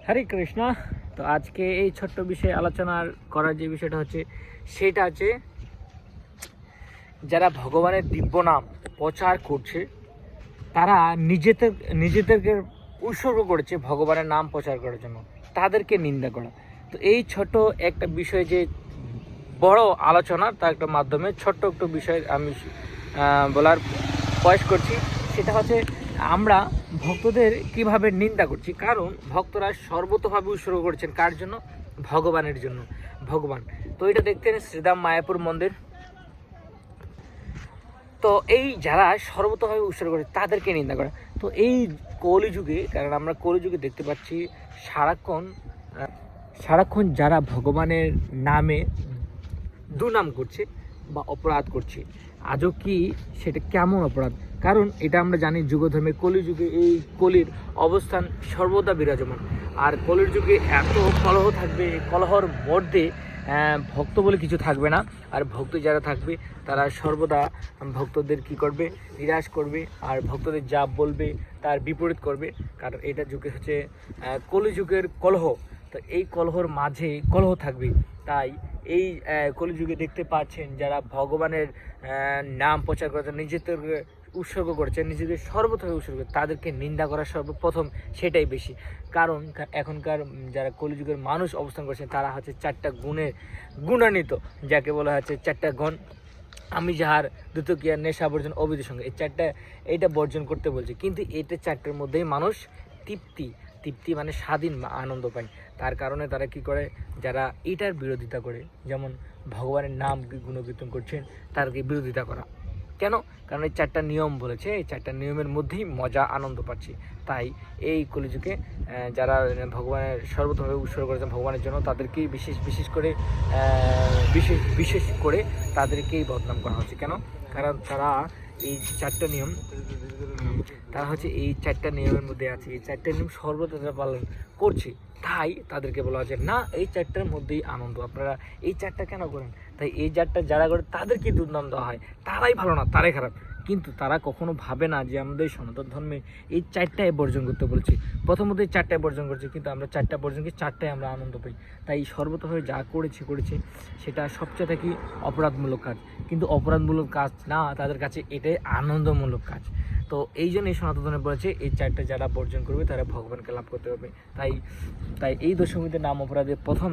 হরে কৃষ্ণ। তো আজকে এই ছোট্ট বিষয়ে আলোচনা করার যে বিষয়টা হচ্ছে সেটা হচ্ছে যারা ভগবানের দিব্য নাম প্রচার করছে তারা নিজেদেরকে উৎসর্গ করেছে ভগবানের নাম প্রচার করার জন্য, তাদেরকে নিন্দা করা। তো এই ছোট একটা বিষয় যে বড় আলোচনা তার একটা মাধ্যমে ছোট্ট একটু বিষয় আমি বলার প্রয়াস করছি। সেটা হচ্ছে আমরা ভক্তদের কিভাবে নিন্দা করছি, কারণ ভক্তরা সর্বতভাবে উৎসর্গ করছেন কার জন্য? ভগবানের জন্য। ভগবান তো এটা দেখতেন শ্রীধাম মায়াপুর মন্দির। তো এই যারা সর্বতভাবে উৎসর্গ করে তাদেরকে নিন্দা করে। তো এই কলিযুগে, কারণ আমরা কলিযুগে দেখতে পাচ্ছি সারাক্ষণ যারা ভগবানের নামে দুর্নাম করছে বা অপরাধ করছে। আজও কি সেটা কেমন অপরাধ? কারণ এটা আমরা জানি যুগধর্মে কলিযুগে এই কলির অবস্থান সর্বদা বিরাজমান। আর কলির যুগে এত কলহ থাকবে, কলহর মধ্যে ভক্ত বলে কিছু থাকবে না। আর ভক্ত যারা থাকবে তারা সর্বদা ভক্তদের কি করবে? নিরাশ করবে। আর ভক্তদের যা বলবে তার বিপরীত করবে। কারণ এটা যুগে হচ্ছে কলিযুগের কলহ। তো এই কলহর মাঝে কলহ থাকবে। তাই এই কলিযুগে দেখতে পাচ্ছেন যারা ভগবানের নাম প্রচার করার জন্য নিজেদের উৎসর্গ করেছে, নিজেদের সর্বতভাবে উৎসর্গ, তাদেরকে নিন্দা করা সর্বপ্রথম সেটাই বেশি। কারণ এখনকার যারা কলিযুগের মানুষ অবস্থান করছেন তারা হচ্ছে চারটা গুণে গুণান্বিত, যাকে বলা হচ্ছে চারটা গুণ। আমি যাহার দ্রুতক্রিয়া নেশা বর্জন অবৈধের সঙ্গে, এই চারটা এইটা বর্জন করতে বলছে। কিন্তু এটা চারটার মধ্যেই মানুষ তৃপ্তি মানে স্বাধীন বা আনন্দ পায়। তার কারণে তারা কি করে? যারা এটার বিরোধিতা করে, যেমন ভগবানের নাম গুণকীর্তন করছেন, তারকে বিরোধিতা করা। কেন? কারণ এই চারটা নিয়ম বলেছে, এই চারটা নিয়মের মধ্যেই মজা আনন্দ পাচ্ছি। তাই এই কলিযুগে যারা ভগবানের সর্বতভাবে উৎসর্গ করেছেন ভগবানের জন্য, তাদেরকেই বিশেষ করে তাদেরকেই বদনাম করা হচ্ছে। কেন? কারণ তারা এই চারটা নিয়ম, তারা হচ্ছে এই চারটা নিয়মের মধ্যে আছে, এই চারটা নিয়ম সর্বদা তারা পালন করছে। তাই তাদেরকে বলা হচ্ছে না, এই চারটার মধ্যেই আনন্দ, আপনারা এই চারটা কেন করেন? তাই এই চারটা যারা করে তাদেরকে দুর্নাম দেওয়া হয়, তারাই ভালো না, তারাই খারাপ। কিন্তু তারা কখনো ভাবে না যে আমাদের সনাতন ধর্মে এই চারটায় বর্জন করতে বলছে। প্রথমত এই চারটায় বর্জন করছে, কিন্তু আমরা চারটা বর্জন কি চারটায় আমরা আনন্দ পাই। তাই সর্বতভাবে যা করেছে সেটা সবচেয়ে থেকে অপরাধমূলক কাজ। কিন্তু অপরাধমূলক কাজ না, তাদের কাছে এটাই আনন্দমূলক কাজ। তো এই জন্যই সনাতন ধর্মে বলেছে এই চারটা যারা বর্জন করবে তারা ভগবানকে লাভ করতে পারবে। তাই এই দশমীতে নাম অপরাধের প্রথম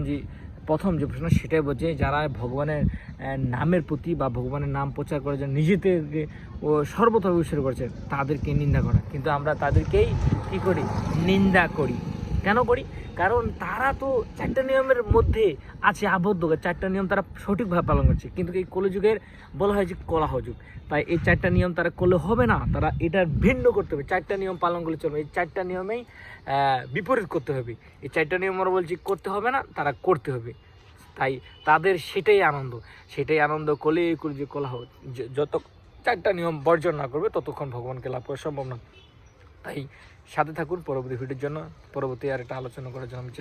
যে প্রশ্ন সেটাই বলছে, যারা ভগবানের নামের প্রতি বা ভগবানের নাম প্রচার করার জন্য নিজেদেরকে সর্বতভাবে উৎসর্গ করেছে তাদেরকে নিন্দা করা। কিন্তু আমরা তাদেরকেই কী করি? নিন্দা করি। কেন করি? কারণ তারা তো চারটা নিয়মের মধ্যে আছে আবদ্ধ, চারটা নিয়ম তারা সঠিকভাবে পালন করছে। কিন্তু এই কলিযুগের বলা হয় যে কলহ যুগ। তাই এই চারটা নিয়ম তারা করলে হবে না, তারা এটার ভিন্ন করতে হবে। চারটা নিয়ম পালন করলে চলবে, এই চারটা নিয়মেই বিপরীত করতে হবে। এই চারটা নিয়ম আমরা বলছি করতে হবে না, তারা করতে হবে। তাই তাদের সেটাই আনন্দ করলে এই কলিযুগ কলহ। যত চারটা নিয়ম বর্জন না করবে ততক্ষণ ভগবানকে লাভ করা সম্ভব না। তাই সাথে থাকুন পরবর্তী ভিডিওর জন্য। পরবর্তী আর একটা আলোচনা করার জন্য আমি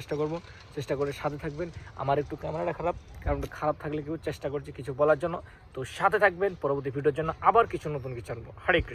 চেষ্টা করে সাথে থাকবেন। আমার একটু ক্যামেরাটা খারাপ, কারণ খারাপ থাকলে কেউ চেষ্টা করছে কিছু বলার জন্য। তো সাথে থাকবেন পরবর্তী ভিডিওর জন্য, আবার কিছু নতুন কিছু আনবো। হরে কৃষ্ণ।